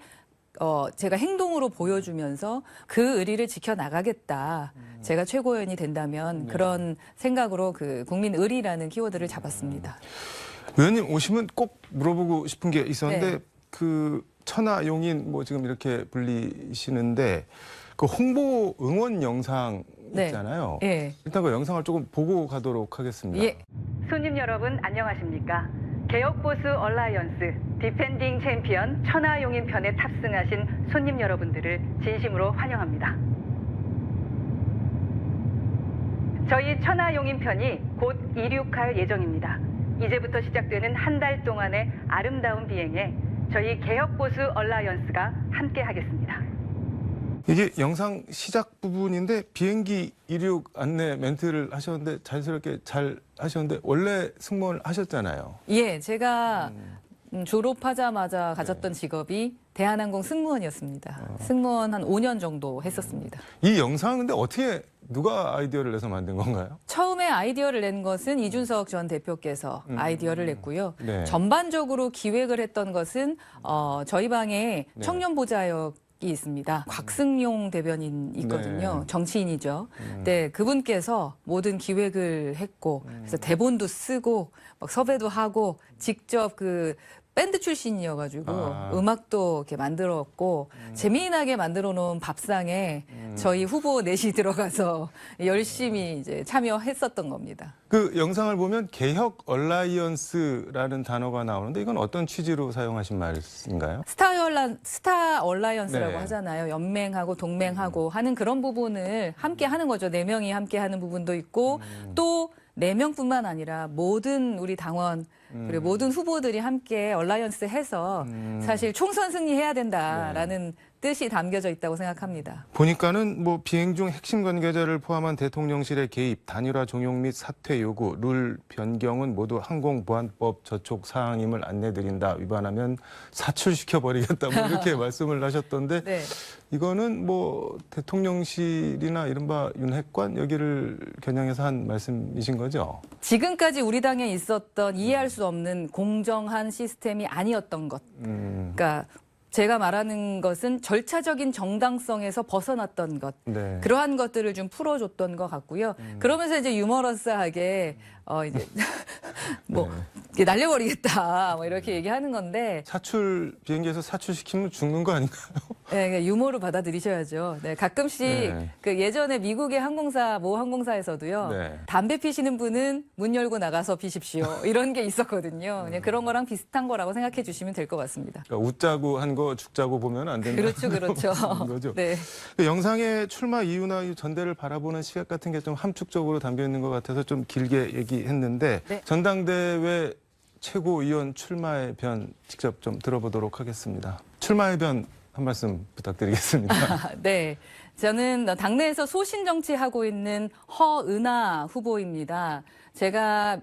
제가 행동으로 보여주면서 그 의리를 지켜나가겠다. 제가 최고위원이 된다면 그런 생각으로 그 국민 의리라는 키워드를 잡았습니다. 의원님 오시면 꼭 물어보고 싶은 게 있었는데 네. 그 천하용인 뭐 지금 이렇게 불리시는데 그 홍보 응원 영상 네. 있잖아요. 예. 일단 그 영상을 조금 보고 가도록 하겠습니다. 예. 손님 여러분 안녕하십니까? 개혁보수 얼라이언스 디펜딩 챔피언 천하용인 편에 탑승하신 손님 여러분들을 진심으로 환영합니다. 저희 천하용인 편이 곧 이륙할 예정입니다. 이제부터 시작되는 한 달 동안의 아름다운 비행에 저희 개혁보수 얼라이언스가 함께 하겠습니다. 이게 영상 시작 부분인데 비행기 이륙 안내 멘트를 하셨는데 자연스럽게 잘 하셨는데 원래 승무원을 하셨잖아요. 예, 제가 졸업하자마자 가졌던 직업이 대한항공 승무원이었습니다. 승무원 한 5년 정도 했었습니다. 이 영상 근데 어떻게 누가 아이디어를 내서 만든 건가요? 처음에 아이디어를 낸 것은 이준석 전 대표께서 아이디어를 냈고요. 네. 전반적으로 기획을 했던 것은 저희 방에 네. 청년보좌역 이 있습니다. 곽승용 대변인 있거든요. 네. 정치인이죠. 네, 그분께서 모든 기획을 했고, 그래서 대본도 쓰고, 막 섭외도 하고, 직접 그 밴드 출신이어가지고 음악도 이렇게 만들었고 재미나게 만들어 놓은 밥상에 저희 후보 넷이 들어가서 열심히 이제 참여했었던 겁니다. 그 영상을 보면 개혁 얼라이언스라는 단어가 나오는데 이건 어떤 취지로 사용하신 말인가요? 스타 얼라이언스라고 네. 하잖아요. 연맹하고 동맹하고 하는 그런 부분을 함께 하는 거죠. 4명이 함께 하는 부분도 있고 또 4명뿐만 아니라 모든 우리 당원 그리고 모든 후보들이 함께 얼라이언스 해서 사실 총선 승리해야 된다라는 뜻이 담겨져 있다고 생각합니다. 보니까는 뭐 비행 중 핵심 관계자를 포함한 대통령실의 개입, 단일화 종용 및 사퇴 요구, 룰 변경은 모두 항공보안법 저촉 사항임을 안내드린다. 위반하면 사출시켜 버리겠다. 뭐 이렇게 말씀을 하셨던데 네. 이거는 뭐 대통령실이나 이른바 윤핵관 여기를 겨냥해서 한 말씀이신 거죠? 지금까지 우리 당에 있었던 이해할 수 없는 공정한 시스템이 아니었던 것. 그러니까 제가 말하는 것은 절차적인 정당성에서 벗어났던 것. 네. 그러한 것들을 좀 풀어줬던 것 같고요. 그러면서 이제 유머러스하게 이제 뭐 이게 날려버리겠다 뭐 이렇게 얘기하는 건데 사출 비행기에서 사출시키면 죽는 거 아닌가요? 네, 그러니까 유머로 받아들이셔야죠. 네, 가끔씩 네. 그 예전에 미국의 항공사 모 항공사에서도요. 네. 담배 피시는 분은 문 열고 나가서 피십시오. 이런 게 있었거든요. 그냥 그런 거랑 비슷한 거라고 생각해 주시면 될 것 같습니다. 그러니까 웃자고 한 거 죽자고 보면 안 된다. 그렇죠, 그렇죠. 거죠. 네. 그 영상의 출마 이유나 이 전대를 바라보는 시각 같은 게 좀 함축적으로 담겨 있는 것 같아서 좀 길게 얘기했는데 네. 전당대회 최고위원 출마의 변 직접 좀 들어보도록 하겠습니다. 출마의 변 한 말씀 부탁드리겠습니다. 네. 저는 당내에서 소신 정치하고 있는 허은하 후보입니다. 제가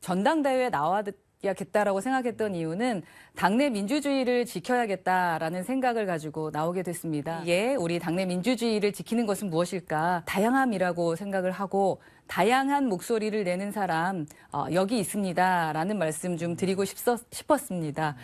전당대회에 나와야겠다라고 생각했던 이유는 당내 민주주의를 지켜야겠다라는 생각을 가지고 나오게 됐습니다. 이게 우리 당내 민주주의를 지키는 것은 무엇일까? 다양함이라고 생각을 하고 다양한 목소리를 내는 사람 여기 있습니다라는 말씀 좀 드리고 싶었습니다.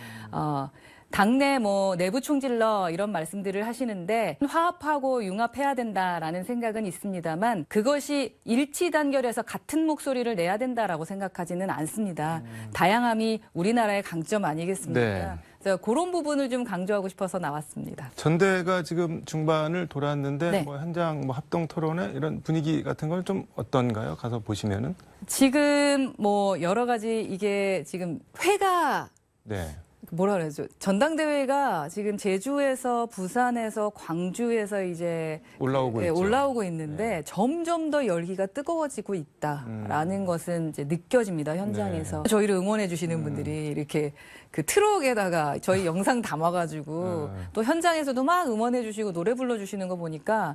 당내 뭐 내부 총질러 이런 말씀들을 하시는데 화합하고 융합해야 된다라는 생각은 있습니다만 그것이 일치 단결해서 같은 목소리를 내야 된다라고 생각하지는 않습니다. 다양함이 우리나라의 강점 아니겠습니까? 네. 그래서 그런 부분을 좀 강조하고 싶어서 나왔습니다. 전대가 지금 중반을 돌았는데 네. 뭐 현장 뭐 합동 토론회 이런 분위기 같은 걸 좀 어떤가요? 가서 보시면은. 지금 뭐 여러 가지 이게 지금 회가 네. 뭐라 그러죠? 전당대회가 지금 제주에서 부산에서 광주에서 이제 올라오고 있죠. 올라오고 있는데 점점 더 열기가 뜨거워지고 있다라는 것은 이제 느껴집니다 현장에서. 저희를 응원해 주시는 분들이 이렇게 그 트럭에다가 저희 영상 담아가지고 또 현장에서도 막 응원해 주시고 노래 불러 주시는 거 보니까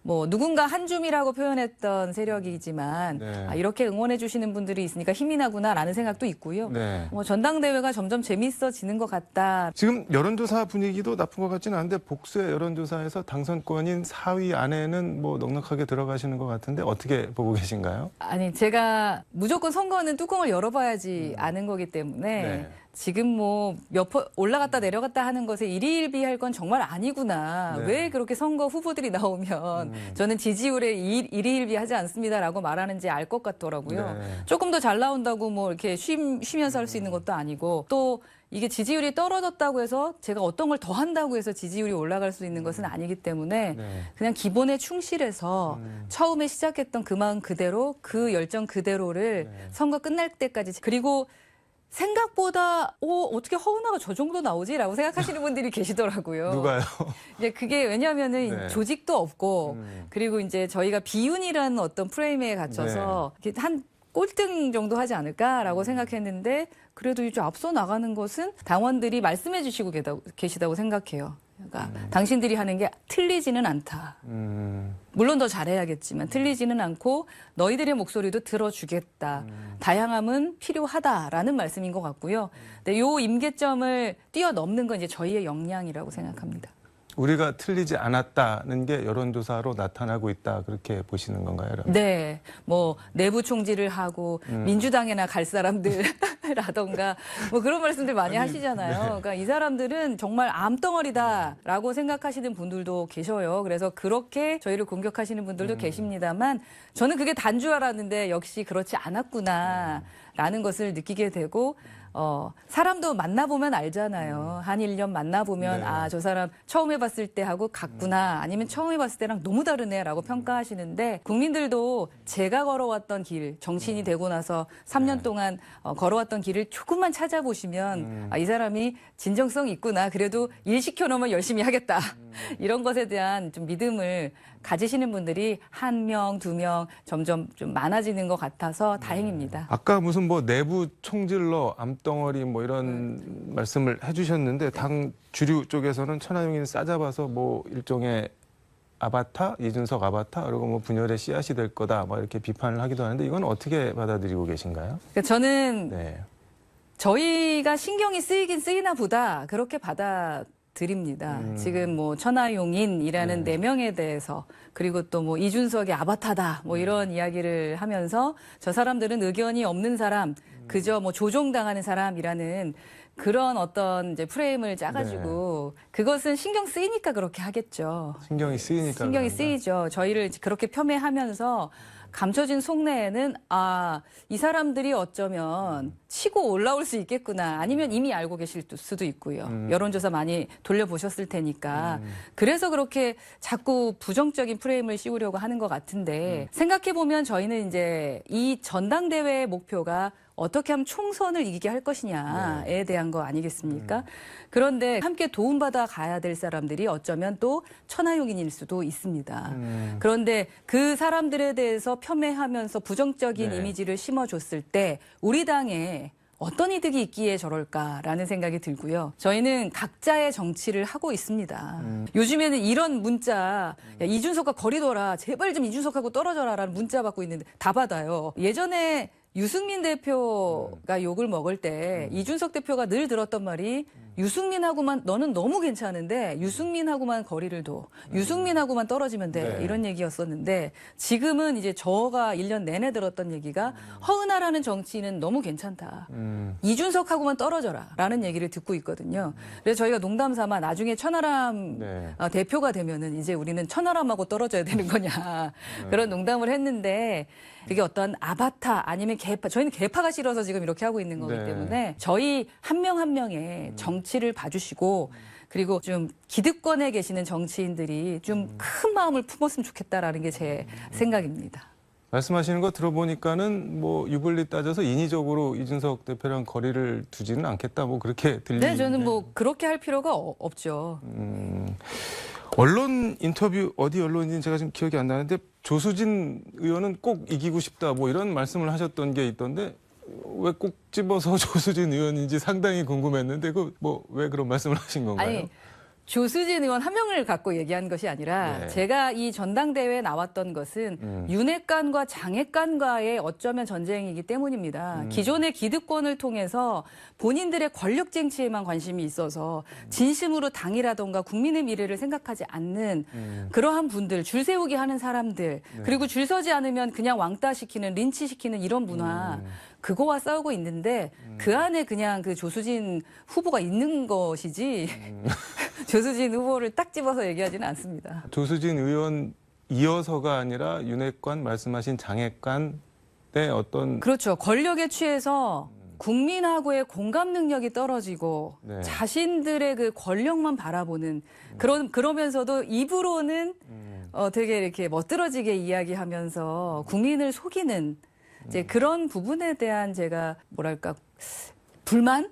뭐 누군가 한 줌이라고 표현했던 세력이지만 네. 이렇게 응원해 주시는 분들이 있으니까 힘이 나구나라는 생각도 있고요. 네. 전당대회가 점점 재밌어지는 것 같다. 지금 여론조사 분위기도 나쁜 것 같지는 않은데 복수의 여론조사에서 당선권인 4위 안에는 뭐 넉넉하게 들어가시는 것 같은데 어떻게 보고 계신가요? 아니 제가 무조건 선거는 뚜껑을 열어봐야지 아는 거기 때문에 네. 지금 뭐 몇 올라갔다 내려갔다 하는 것에 일희일비할 건 정말 아니구나. 네. 왜 그렇게 선거 후보들이 나오면 저는 지지율에 일희일비하지 않습니다라고 말하는지 알 것 같더라고요. 네. 조금 더 잘 나온다고 뭐 이렇게 쉬면서 할 수 있는 것도 아니고 또 이게 지지율이 떨어졌다고 해서 제가 어떤 걸 더 한다고 해서 지지율이 올라갈 수 있는 것은 아니기 때문에 네. 그냥 기본에 충실해서 처음에 시작했던 그 마음 그대로 그 열정 그대로를 선거 끝날 때까지 그리고 생각보다 어떻게 허은하가 저 정도 나오지라고 생각하시는 분들이 계시더라고요. 누가요? 이제 그게 왜냐하면은 네. 조직도 없고 그리고 이제 저희가 비윤이라는 어떤 프레임에 갇혀서 이렇게 한 꼴등 정도 하지 않을까라고 생각했는데 그래도 이제 앞서 나가는 것은 당원들이 말씀해 주시고 계시다고 생각해요. 그러니까 당신들이 하는 게 틀리지는 않다. 물론 더 잘해야겠지만 틀리지는 않고 너희들의 목소리도 들어주겠다. 다양함은 필요하다라는 말씀인 것 같고요. 근데 요 임계점을 뛰어넘는 건 이제 저희의 역량이라고 생각합니다. 우리가 틀리지 않았다는 게 여론조사로 나타나고 있다 그렇게 보시는 건가요, 여러분? 네, 뭐 내부 총질을 하고 민주당이나 갈 사람들라던가 뭐 그런 말씀들 많이 하시잖아요. 그러니까 이 사람들은 정말 암덩어리다라고 생각하시는 분들도 계셔요. 그래서 그렇게 저희를 공격하시는 분들도 계십니다만 저는 그게 단 줄 알았는데 역시 그렇지 않았구나라는 것을 느끼게 되고. 사람도 만나보면 알잖아요. 한 1년 만나보면, 네. 저 사람 처음 해봤을 때 하고 같구나. 아니면 처음 해봤을 때랑 너무 다르네. 라고 평가하시는데, 국민들도 제가 걸어왔던 길, 정치인이 되고 나서 3년 동안 걸어왔던 길을 조금만 찾아보시면, 이 사람이 진정성이 있구나. 그래도 일 시켜놓으면 열심히 하겠다. 이런 것에 대한 좀 믿음을 가지시는 분들이 1명, 2명 점점 좀 많아지는 것 같아서 다행입니다. 아까 무슨 뭐 내부 총질러, 암덩어리 뭐 이런 말씀을 해주셨는데 당 주류 쪽에서는 천하용인 싸잡아서 뭐 일종의 아바타, 이준석 아바타, 그리고 뭐 분열의 씨앗이 될 거다, 뭐 이렇게 비판을 하기도 하는데 이건 어떻게 받아들이고 계신가요? 그러니까 저는 네. 저희가 신경이 쓰이긴 쓰이나 보다 그렇게 받아들입니다. 지금 뭐 천하용인이라는 네 명에 대해서 그리고 또 뭐 이준석의 아바타다 뭐 이런 이야기를 하면서 저 사람들은 의견이 없는 사람, 그저 뭐 조종당하는 사람이라는 그런 어떤 이제 프레임을 짜가지고 그것은 신경 쓰이니까 그렇게 하겠죠. 신경이 쓰이니까. 신경이 그런가? 쓰이죠. 저희를 그렇게 폄훼하면서 감춰진 속내에는 이 사람들이 어쩌면 치고 올라올 수 있겠구나. 아니면 이미 알고 계실 수도 있고요. 여론조사 많이 돌려보셨을 테니까. 그래서 그렇게 자꾸 부정적인 프레임을 씌우려고 하는 것 같은데 생각해보면 저희는 이제 이 전당대회의 목표가 어떻게 하면 총선을 이기게 할 것이냐에 대한 거 아니겠습니까? 그런데 함께 도움받아 가야 될 사람들이 어쩌면 또 천하용인일 수도 있습니다. 그런데 그 사람들에 대해서 폄훼하면서 부정적인 네. 이미지를 심어줬을 때 우리 당에 어떤 이득이 있기에 저럴까라는 생각이 들고요. 저희는 각자의 정치를 하고 있습니다. 요즘에는 이런 문자, 야, 이준석과 거리 둬라, 제발 좀 이준석하고 떨어져라라는 문자 받고 있는데 다 받아요. 예전에 유승민 대표가 욕을 먹을 때 이준석 대표가 늘 들었던 말이 유승민하고만 너는 너무 괜찮은데 유승민하고만 거리를 둬. 유승민하고만 떨어지면 돼. 네. 이런 얘기였었는데 지금은 이제 저가 1년 내내 들었던 얘기가 허은하라는 정치인은 너무 괜찮다. 이준석하고만 떨어져라. 라는 얘기를 듣고 있거든요. 그래서 저희가 농담 삼아 나중에 천하람 네. 대표가 되면은 이제 우리는 천하람하고 떨어져야 되는 거냐. 그런 농담을 했는데 그게 어떤 아바타 아니면 개파, 저희는 개파가 싫어서 지금 이렇게 하고 있는 거기 네. 때문에 저희 한 명 한 명의 정치를 봐주시고 그리고 좀 기득권에 계시는 정치인들이 좀 큰 마음을 품었으면 좋겠다라는 게 제 생각입니다. 말씀하시는 거 들어보니까는 뭐 유불리 따져서 인위적으로 이준석 대표랑 거리를 두지는 않겠다, 뭐 그렇게 들리는데. 네, 저는 뭐 그렇게 할 필요가 없죠. 언론 인터뷰 어디 언론인지는 제가 지금 기억이 안 나는데 조수진 의원은 꼭 이기고 싶다 뭐 이런 말씀을 하셨던 게 있던데 왜 꼭 집어서 조수진 의원인지 상당히 궁금했는데 그 뭐 왜 그런 말씀을 하신 건가요? 아니, 조수진 의원 한 명을 갖고 얘기한 것이 아니라 네. 제가 이 전당대회에 나왔던 것은 윤핵관과 장핵관과의 어쩌면 전쟁이기 때문입니다. 기존의 기득권을 통해서 본인들의 권력 쟁취에만 관심이 있어서 진심으로 당이라던가 국민의 미래를 생각하지 않는 그러한 분들, 줄 세우기 하는 사람들, 그리고 줄 서지 않으면 그냥 왕따시키는, 린치시키는 이런 문화, 그거와 싸우고 있는데 그 안에 그냥 그 조수진 후보가 있는 것이지 조수진 후보를 딱 집어서 얘기하지는 않습니다. 조수진 의원 이어서가 아니라 윤핵관 말씀하신 장핵관의 어떤 그렇죠. 권력에 취해서 국민하고의 공감 능력이 떨어지고 네. 자신들의 그 권력만 바라보는 그러면서도 입으로는 되게 이렇게 멋들어지게 이야기하면서 국민을 속이는 이제 그런 부분에 대한 제가 뭐랄까 불만,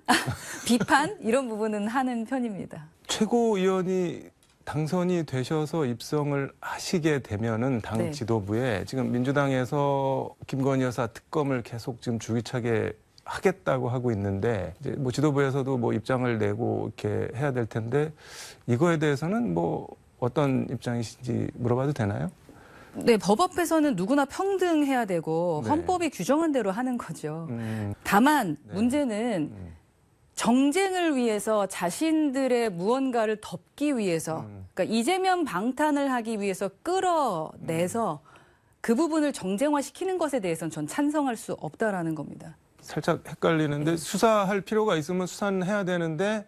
비판 이런 부분은 하는 편입니다. 최고위원이 당선이 되셔서 입성을 하시게 되면은 당 네. 지도부에 지금 민주당에서 김건희 여사 특검을 계속 지금 줄기차게 하겠다고 하고 있는데 이제 뭐 지도부에서도 뭐 입장을 내고 이렇게 해야 될 텐데 이거에 대해서는 뭐 어떤 입장이신지 물어봐도 되나요? 네, 법 앞에서는 누구나 평등해야 되고 네. 헌법이 규정한 대로 하는 거죠. 다만 네. 문제는 정쟁을 위해서 자신들의 무언가를 덮기 위해서 그러니까 이재명 방탄을 하기 위해서 끌어내서 그 부분을 정쟁화시키는 것에 대해서는 전 찬성할 수 없다라는 겁니다. 살짝 헷갈리는데 수사할 필요가 있으면 수사는 해야 되는데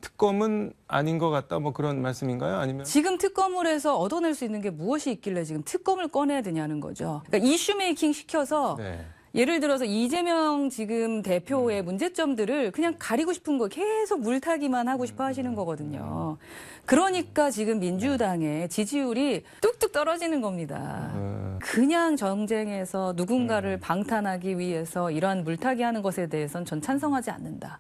특검은 아닌 것 같다 뭐 그런 말씀인가요? 아니면 지금 특검을 해서 얻어낼 수 있는 게 무엇이 있길래 지금 특검을 꺼내야 되냐는 거죠. 그러니까 이슈 메이킹 시켜서 네. 예를 들어서 이재명 지금 대표의 문제점들을 그냥 가리고 싶은 거 계속 물타기만 하고 싶어 하시는 거거든요. 그러니까 지금 민주당의 지지율이 뚝뚝 떨어지는 겁니다. 그냥 정쟁에서 누군가를 방탄하기 위해서 이러한 물타기 하는 것에 대해서는 전 찬성하지 않는다.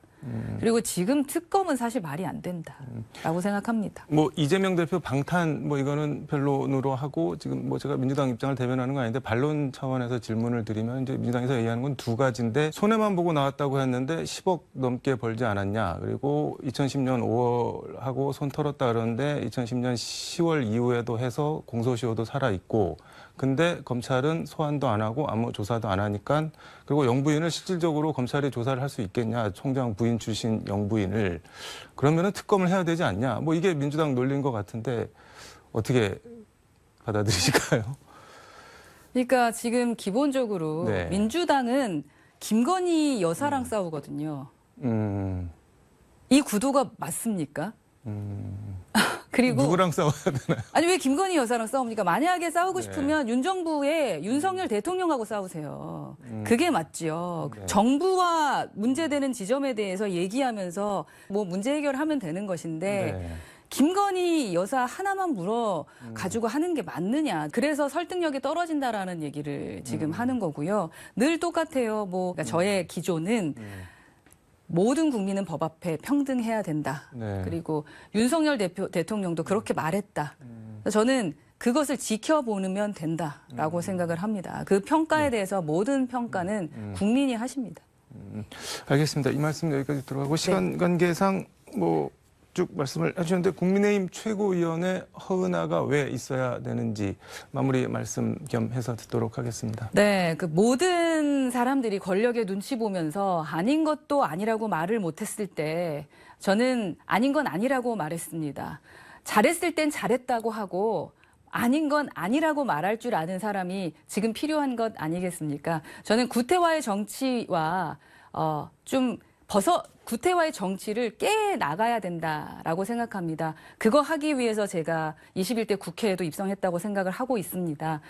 그리고 지금 특검은 사실 말이 안 된다라고 생각합니다. 뭐 이재명 대표 방탄 뭐 이거는 변론으로 하고 지금 뭐 제가 민주당 입장을 대변하는 건 아닌데 반론 차원에서 질문을 드리면 이제 민주당에서 얘기하는 건 두 가지인데 손해만 보고 나왔다고 했는데 10억 넘게 벌지 않았냐. 그리고 2010년 5월 하고 손 털었다 그러는데 2010년 10월 이후에도 해서 공소시효도 살아 있고 근데 검찰은 소환도 안 하고 아무 조사도 안 하니까 그리고 영부인을 실질적으로 검찰이 조사를 할 수 있겠냐. 총장 부인 출신 영부인을. 그러면은 특검을 해야 되지 않냐. 뭐 이게 민주당 논리인 것 같은데 어떻게 받아들이실까요? 그러니까 지금 기본적으로 네. 민주당은 김건희 여사랑 싸우거든요. 이 구도가 맞습니까? 그리고 누구랑 싸워야 되나요? 아니 왜 김건희 여사랑 싸웁니까? 만약에 싸우고 네. 싶으면 윤정부의 윤석열 대통령하고 싸우세요. 그게 맞지요. 네. 정부와 문제되는 지점에 대해서 얘기하면서 뭐 문제 해결하면 되는 것인데 네. 김건희 여사 하나만 물어 가지고 하는 게 맞느냐. 그래서 설득력이 떨어진다라는 얘기를 지금 하는 거고요. 늘 똑같아요. 뭐 그러니까 저의 기조는 모든 국민은 법 앞에 평등해야 된다. 네. 그리고 윤석열 대통령도 그렇게 말했다. 저는 그것을 지켜보면 된다라고 생각을 합니다. 그 평가에 대해서 모든 평가는 국민이 하십니다. 알겠습니다. 이 말씀 여기까지 들어가고 시간 관계상 뭐 쭉 말씀을 해주셨는데 국민의힘 최고위원회 허은하가 왜 있어야 되는지 마무리 말씀 겸 해서 듣도록 하겠습니다. 네, 그 모든 사람들이 권력의 눈치 보면서 아닌 것도 아니라고 말을 못했을 때 저는 아닌 건 아니라고 말했습니다. 잘했을 땐 잘했다고 하고 아닌 건 아니라고 말할 줄 아는 사람이 지금 필요한 것 아니겠습니까? 저는 구태화의 정치와 구태화의 정치를 깨 나가야 된다라고 생각합니다. 그거 하기 위해서 제가 21대 국회에도 입성했다고 생각을 하고 있습니다.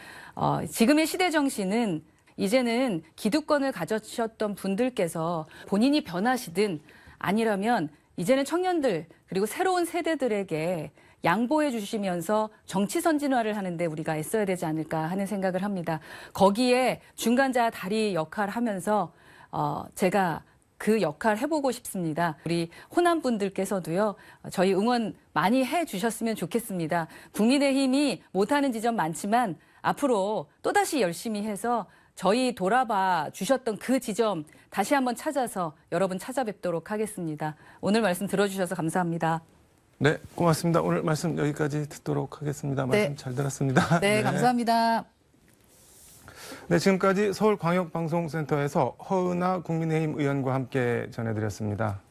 지금의 시대 정신은 이제는 기득권을 가져셨던 분들께서 본인이 변하시든 아니라면 이제는 청년들 그리고 새로운 세대들에게 양보해 주시면서 정치 선진화를 하는데 우리가 애써야 되지 않을까 하는 생각을 합니다. 거기에 중간자 다리 역할을 하면서 제가 그 역할 해보고 싶습니다. 우리 호남 분들께서도요, 저희 응원 많이 해주셨으면 좋겠습니다. 국민의힘이 못하는 지점 많지만 앞으로 또다시 열심히 해서 저희 돌아봐 주셨던 그 지점 다시 한번 찾아서 여러분 찾아뵙도록 하겠습니다. 오늘 말씀 들어주셔서 감사합니다. 네, 고맙습니다. 오늘 말씀 여기까지 듣도록 하겠습니다. 말씀 네. 잘 들었습니다. 네, 감사합니다. 네, 지금까지 서울광역방송센터에서 허은하 국민의힘 의원과 함께 전해드렸습니다.